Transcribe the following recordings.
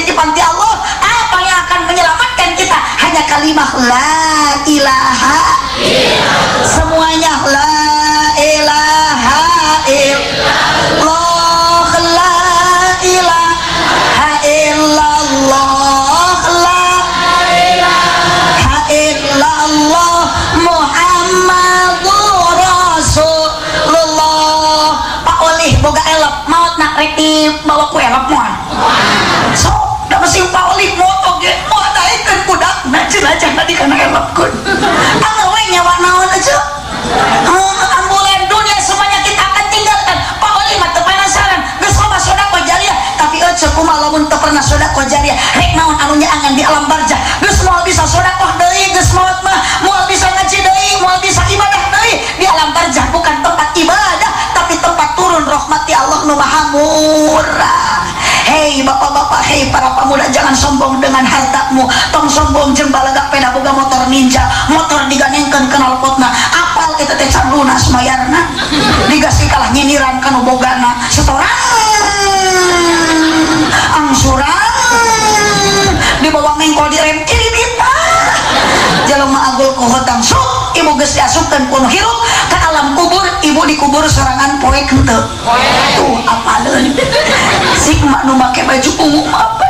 titipan ti Allah. Apa yang akan menyelamatkan kita? Hanya kalimat la ilaha illallah. Semuanya la ilaha illallah, la ilaha illallah, la ilaha illallah, Muhammadur Rasulullah. Pak Olih boga elep maut nak reti bawa ku elep moal. So, da mesti Pak Olih moto ge moal daekeun budak na jelajah tadi kana elepkeun. Angeu we nyawa naon aja. Ambulan dunia semuanya kita akan tinggalkan. Pak Olih mah teu penasaran geus loba sedekah jariah, tapi ece kumaha lamun teu pernah sedekah jariah rek naon anu nyaangan di alam barzah. Geus moal bisa sedekah deui, geus maot mah moal bisa ngaji deui, moal bisa ibadah deui. Di alam barzah bukan tempat ibadah, tapi tempat turun rahmati Allah nu Maha Murah. Hei bapak-bapak, hei para pemuda, jangan sombong dengan hartamu. Tong sombong jeung balaga peda boga motor ninja, motor diganengkeun knalpotna. Apal eta teh can lunas mayarna. Digasi kalah nyiniran kanu bogana. Setoran angsuran dibawa mengkol direm kiri bita. Jelema agul ku hutang sok ibu geus diasupkeun kuno hirup ka alam kubur. Ibu dikubur sorangan poek henteu. Tuh apaleun. Si emak nu make baju ungu apa?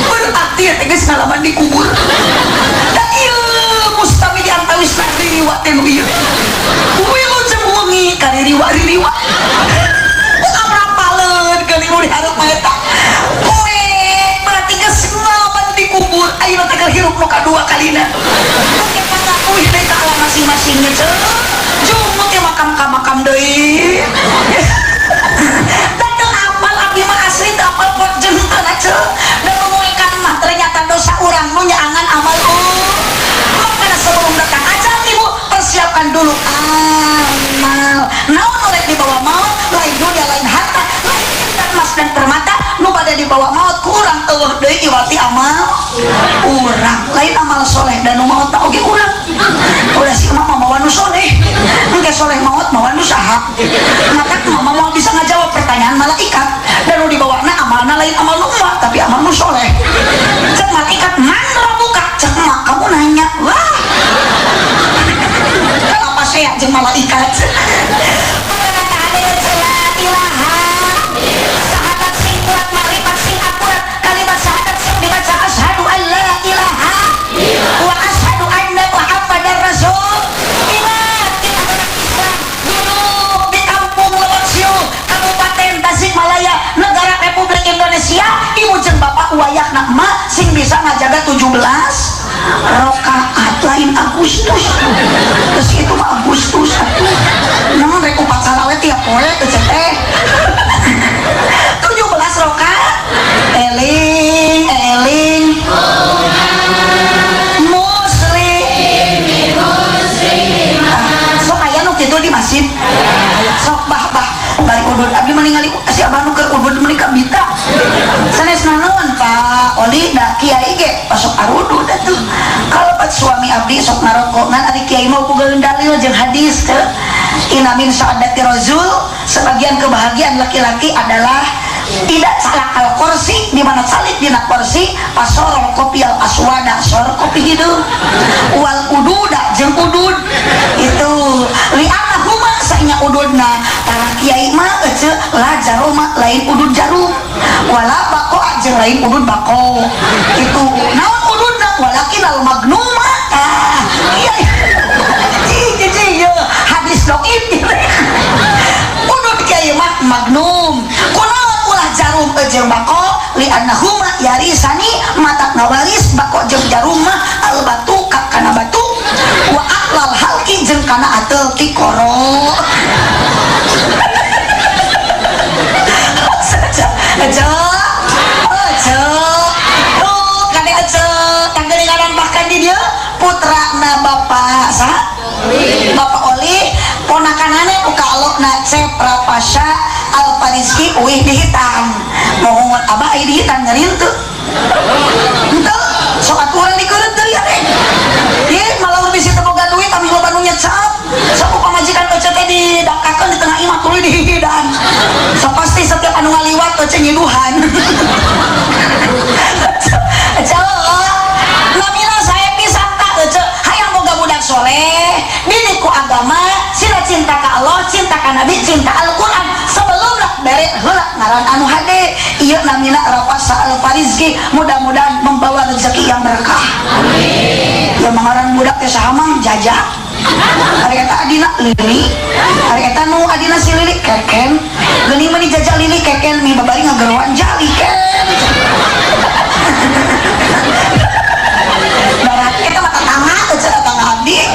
Berarti ya tegas ngalaman dikubur. Da ieu mustami diantawis ririwa teh nu ieu. Kuilu jeung wengi ka ririwa. Aprapaleun geuning dihareup mah eta. Poek berarti geus ngalaman dikubur. Ayeuna teh keur hirup nu kadua kalina. Oke pangakuih deui ka alam masing-masingnya ceuk. Jumu teh makam ka makam deui. Asli apal pot jengkeun aja dan menguikan mah ternyata dosa orang nu nyaangan amal makanya sebelum datang aja ibu persiapkan dulu amal. Naon oleh dibawa maut lain dunia lain harta lain dan emas dan permata nu pada dibawa maut ku urang eueuh deui iwati amal urang lain amal soleh dan nu maut teh oge urang. Udah si mama mawa nu soleh engke soleh maut mawa nu saha maka mama mau bisa ngajawab pertanyaan malaikat dan nu dibawana amalna lain amal nu emak tapi amal nu soleh. Cek malaikat man rabbuka, cek emak kamu nanya wah kenapa saya jeung malaikat sahadat sing kuat makrifat sing akurat kalimat sahadat sing dibaca asyhadu an la ilaha wa asyhadu anna muhammadar rasul. Ingat kita orang Islam dulu di kampung Lewatsiu Kabupaten Tasikmalaya negara Republik Indonesia. Ibu jeung bapak wayahna emak sing bisa ngajaga 17 rakaat lain Agustus. Terus itu mah Agustus. Namun rek upacara we tiap poe teh teh. 17 rakaat. Eling muslim. Sok aya nu kitu di masjid. Sok bah bari udud abdi meningali si abah nu keur udud meuli ka bita. Sanes naon Pak Oli da kiai ge pasok arudud atuh. Kalabat suami abdi sok narokongan ari kiai mah boga dalil jeung hadis teh. Inna min sa'adati rajul, sebagian kebahagiaan laki-laki adalah tidak salah al kursi, di mana salib dina kursi pasorol kopi al aswada sor kopi hidung wal ududa jeung udud itu liana huma sainya ududna para kiai mah ece la jaruma lain udud jarum wala bako jeung lain udud bako itu naon ududna walakin al magnuma iya hadis doib udud kiai mah magnum kunaon ulah jarum jeung bako li annahuma yarisani matak nawaris bako jeung jarum mah al batu kana batu wa aqlal halki jeung kana atel tikoro putrana bapak Bapak Oli ponakanane uka alokna Cep Rapasya Alpariski uih dihitam mohon abah ai dihitam nyariin tuh entah sok aturan dikeureup deui ya ieu malah bisi teu boga duit kami loba nu nyecap sok pamajikan ece teh didakakeun di tengah imah tuluy dihidan sok pasti setiap anu ngaliwat ece nyiduhan cinta ka Nabi, cinta Al-Quran. Sebelum lah bere heula ngaran anu hade ieu namina Rafa Al-Farizki, mudah-mudahan membawa rezeki yang berkah. Amin. Ya mengaran budak teh saha mang Jaja. Hari eta adina Lili, hari eta nu adina si Lili Keken, geuning meni Jaja Lili Keken mi babari ngageroan jali ken. Darat eta mah tetangga, cenah tetangga abdi.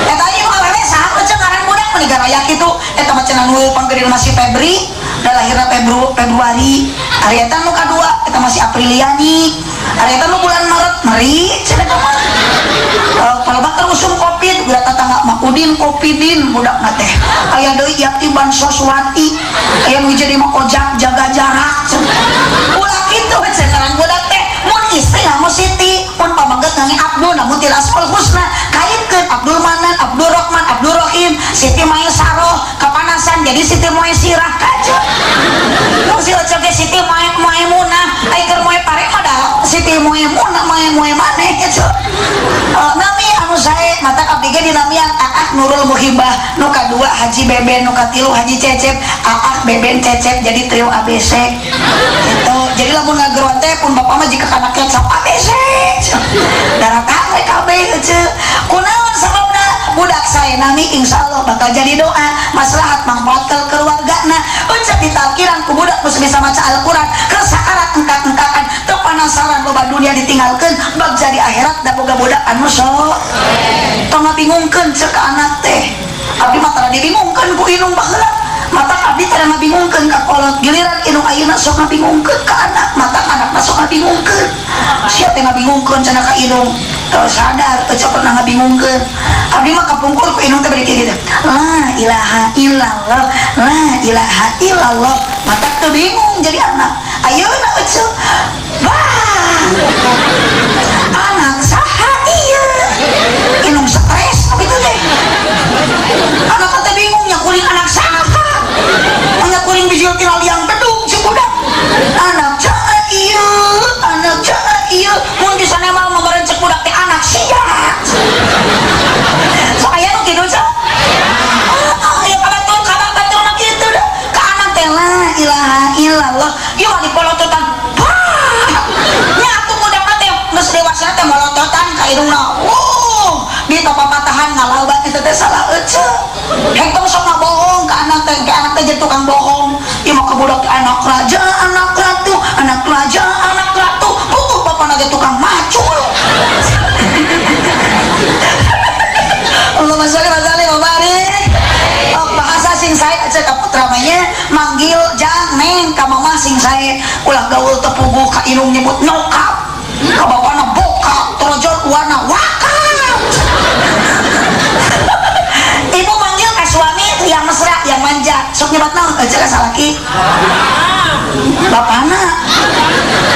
Eta ieu awewe saha cenah ngaran budak meni garaya kitu, eta mah cenah nu panggeureun masih Febri, da lahirna Februari. Hari eta nu kadua eta masih Apriliani. Hari eta nu bulan Maret meri cenah eta mah. Kalau bakal usum Covid, udah tetangga Makudin, Kopidin, budak nate. Ayah doi Yatiban Soswati, ayah nu jadi mah ojak jaga jarak. Ulah gitu, sekarang budak teh. Mun istri namun Siti, mun pamangget ngangi Abdul, namun Tilasol Husna. Kaitkeun Abdul Manan, Abdul Rahman, Abdul Rahim, Siti Mai Saroh, kepanasan jadi Siti Mai Sirah kaca. Nu si ocok Siti Mai Munah, ai keur moe pare mah da Siti Mai Munah, Mai maneh gitu. Nami anu sae mata abdi ge dinamian Aak Nurul Muhibah, nu kadua Haji Beben, nu katilu Haji Cecep, Aak Beben Cecep jadi trio ABC. Gitu. Jadi lamun ngageroan teh pun bapak mah jika kana kecap ABC. Daratan we kabeh heuh. Kunaon sababna budak sae nami insyaallah bakal jadi doa maslahat mangpaatkeun keluargana. Ucap ditalkiran ku budak geus bisa maca Al-Qur'an keur sakarat engkak-engkakan teu panasaran loba dunia ditinggalkeun bab jadi akhirat da boga budak anu sok. Tong ngabingungkeun ceuk anak teh. Abdi mah tara dibingungkeun ku inung baheula. Mata abdi tara ngabingungkeun ka kolot. Giliran inung ayeuna sok ngabingungkeun ka anak, mata anak mah sok ngabingungkeun. Sia teh ngabingungkeun cenah ka inung. Teu sadar teu pernah ngabingungkeun. Abdi mah kapungkur ku inung teh bari kieu. La ilaha illallah, la ilaha illallah. Mata teu bingung jadi anak. Ayeuna euceuk. Wah. Anak saha ieu? Inung stres kitu teh. Anak teh bingung nya kuring anak saha. Nya kuring bijil tina liang bedung si budak. Anak saha ieu? Anak saha ieu? Mun di sana mah meureun cek budak teh anak sia. So aya nu kitu ca. Aya kabatur na kitu da. Ka anak teh la ilaha illallah. Ieu mah dipolototan. Nya atuh budak teh geus dewasa teh molototan ka irungna. Di papatahan ngalawan itu teh salah euceuk. Hentong sok ngabohong ka anak teh jadi tukang bohong. Ieu mah ka budak anak raja, anak ratu, anak raja, anak ratu. Bapana ge tukang macul. Allahumma sholli wa sallim wa barik. Bahasa sing sae ceuk ka putra mah manggil jang neng ka mama sing sae ulah gaul teu puguh ka inung nyebut nyokap. Ka bapana bokap, trojol warna wakap. Ibu manggil ke suami yang mesra, yang manja. Sok nyebat naon aja ka salaki. Bapana.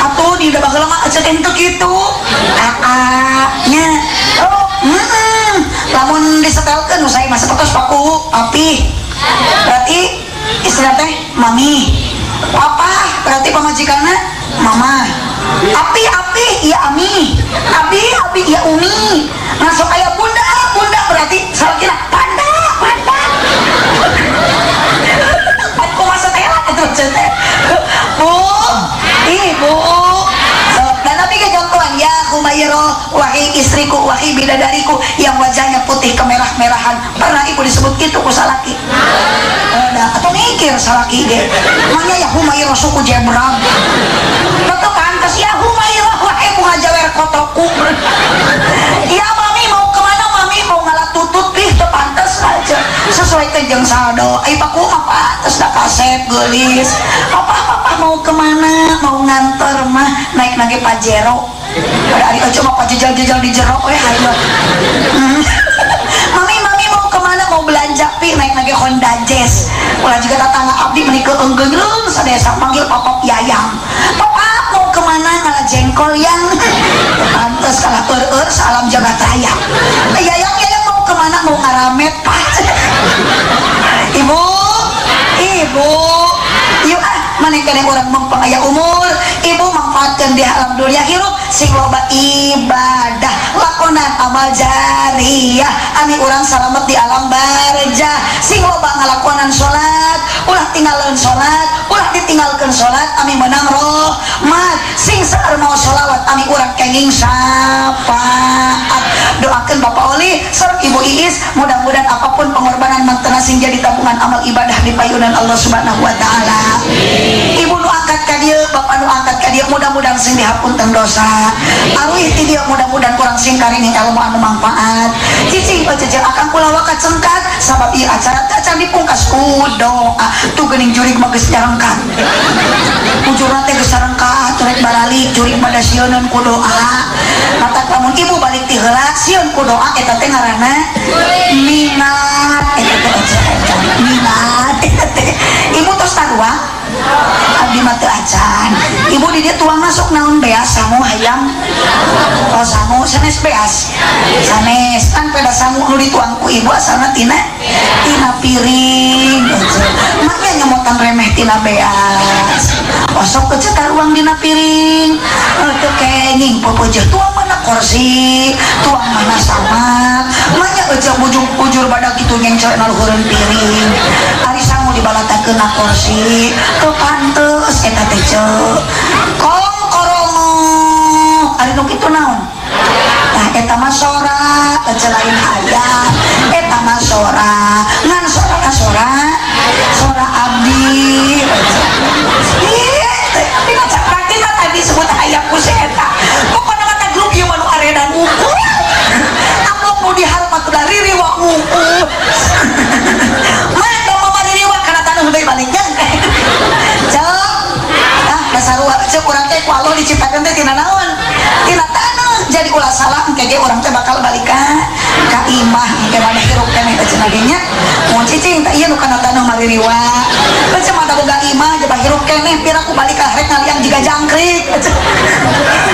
Atuh di udah baheula mah aja teh kitu. Nya. Oh, lamun disetelkeun nu sae mah sapertos paku api. Berarti istilah teh mami. Papa berarti pamajikanna mama. Api ya ami. Abi ya umi. Nah sok aya bunda berarti salakina panda. Aku masa telat itu teh. Bu, ibu. Dan tapi ke contohan ya Humairah, wahai istriku, wahai bidadariku yang wajahnya putih kemerah-merahan. Pernah ibu disebut itu ku salaki? Atau mikir salaki deh. Namanya ya Humairah suku Jebrang. Betul pantas ya Humairah, wahai bunga jawer kotoku. Ya mami mau kemana mami? Mau ngalah tutut pih teu pantas aja. Sesuai teh jeung saldo. Ai paku mah pantes da kaset geulis. Papa mau kemana? Mau ngantor mah naik lagi Pajero. Pada hari aja mah pajejal-jejal di jero we hayu. Mami mau kemana? Mau belanja pi naik lagi Honda Jazz. Ulah juga tetangga abdi meuni keunggeureun sadesa panggil papa Yayang. Papa mau kemana? Ngalah jengkol yang pantes kalah eur salam jagat raya. Yayang mau kemana? Mau ngaramet pak. Ibu, yuk maneh keneh urang mumpung aya umur ibu manfaatkeun di alam dunia hirup sing loba ibadah lakonan amal jariyah ami urang salamet di alam barzah sing loba ngalakonan salat ulah tinggalkeun salat ulah ditinggalkeun salat ami menang rahmat sing seueur mau sholawat ami urang kenging syafaat doakeun Bapak Oli sareng Ibu Iis mudah-mudahan apapun pengorbanan mantena sing jadi tabungan amal ibadah di payunan Allah Subhanahu wa taala. Ibu nu angkat ka dieu bapak nu angkat ka dieu mudah-mudahan sing dihapunten dosa aruih ti dieu mudah-mudahan kurang sing karing ilmu anu manfaat cicing jeung akang kula wakat sengkat sabab ieu acara teh can dipungkas ku doa tu geuning jurig mah geus jarengkat ujurna teh geus sarengkat rek baralik jurig pada sieun ku doa mata lamun ibu balik ti heula sieun ku doa eta teh ngaranna minat eta teh minat eta teh ibu tos tarua abdi mah teu acan ibu di dieu tuang masuk naon beas sangu hayam oh sangu sanes beas sanes kan peda sangu nu dituang ku ibu asalna tina piring maknya nyamotan remeh tina beas osok kecetar uang dina piring teu kenging popojeh tuang mana kursi tuang mana sama maknya ejeng bujur badak kitu ngengcer naluhureun piring ari sangu dibalatakeun na kursi teu pantes eta teh ceuk kong korongo ari nu kitu naon tah eta mah sora lain hayat eta mah sora ngan sora abdi tapi ngajak praktik mah tadi sebut hayat ku si eta pokona mah teh grup ieu mah nu aredan ngumpul amuk nu diharap mah kudu ririwa ngumpul mah mama ririwa kana taneuh deui balikkeun dasarua cek urang teh ku Allah diciptakeun teh tina naon tina taneuh jadi ulah salah engke ge urang teh bakal balik ka imah engke bade hirup keneh cenah ge nya mun cicing teh ieu nu kana taneuh maririwa teh mah boga imah jeung hirup keneh pira ku balik ka rek ngaliang jiga jangkrik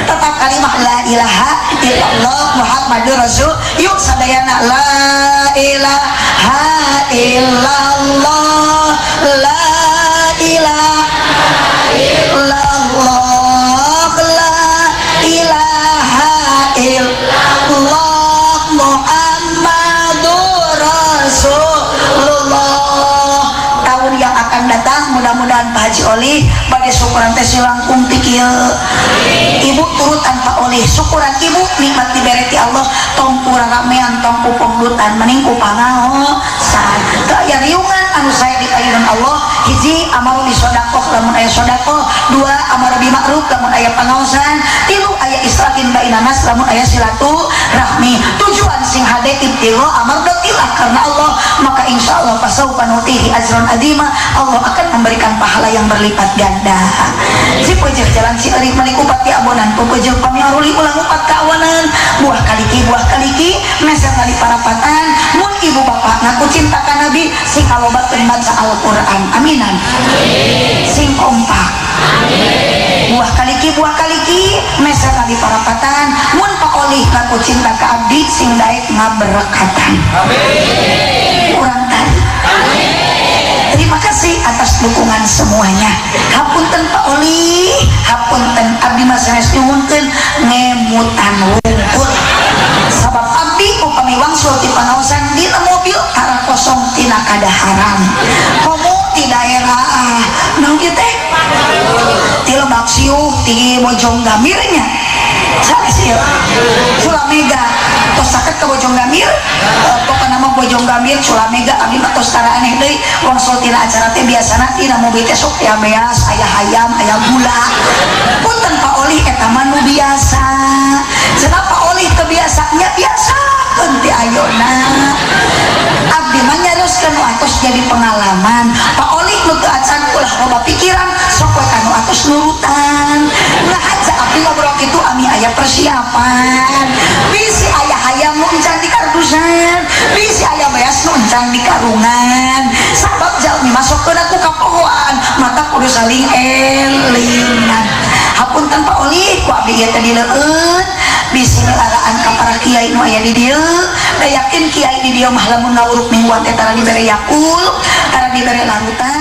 tetap kalimah la ilaha illallah muhammadur rasul yuk sadayana la ilaha illallah la ilaha illallah la ilaha illallah muhammadur rasulullah tahun yang akan datang mudah-mudahan Pak Haji Oli bade syukuran teh silangkung ti kieu ibu turutan Pak Oli syukuran ibu nikmat dibere ti Allah tong ramean tong pungdutan mending ku pangaosan teu aya riungan anu saya di payunan Allah hiji amal di sedekah lamun aya sedekah dua amar bi ma'ruf lamun aya pangaosan tilu aya islahin bainan nas lamun aya silaturahmi tujuan sing hade ibtigo amar dotilah karena Allah maka insyaallah pasaufa nutihi ajran azima Allah akan memberikan pahala yang berlipat ganda si peujeuk jalan si eurik meuli upati abonan peujeuk pamiaruli ulang upat kaawanan buah kaliki mesen kali parapatan mun ibu bapak ngaku cinta ka nabi sing kalobakeun baca Al-Qur'an aminan sing kompak buah kaliki mesen kali parapatan mun Pak Oli ngaku cinta ka abdi sing daek ngaberkatan urang tadi terima kasih atas dukungan semuanya hapunten Pak Oli hapunten abdi mah sanes nyuwunkeun ngemutan wungkul sabab abdi upami wangsul ti pangaosan dina mobil tara kosong tina kadaharan komo di daerah naon kieu teh ti Lebak Siuh ti Bojonggambir nya saesieu Sulamega tos saket ka Bojonggambir pokona mah Bojonggambir Sulamega abdi mah tos tara aneh deui wangsul tina acara teh biasana tina mobil teh sok aya beas aya hayam aya gula punten Pak Oli eta mah nu biasa cenah Pak Oli kebiasaannya biasa ti ayeuna abdi mah nyaroskeun atos jadi pengalaman Pak Oli nu teu acan ulah loba pikiran sok we kanu atos nurutan ngahaja abdi ngobrol kitu ami aya persiapan bisi aya hayam nu encan di kardusan bisi aya beas nu encan di karungan sabab jalmi masukkeun aku ka pohoan mata kudu saling elingan hapunten Pak Oli ku abdi ieu teh dileueut bisi araan ka para kiai nu aya di dieu da yakin kiai di dieu mah lamun ngawuruk mingguan teh tara dibere yakul tara dibere larutan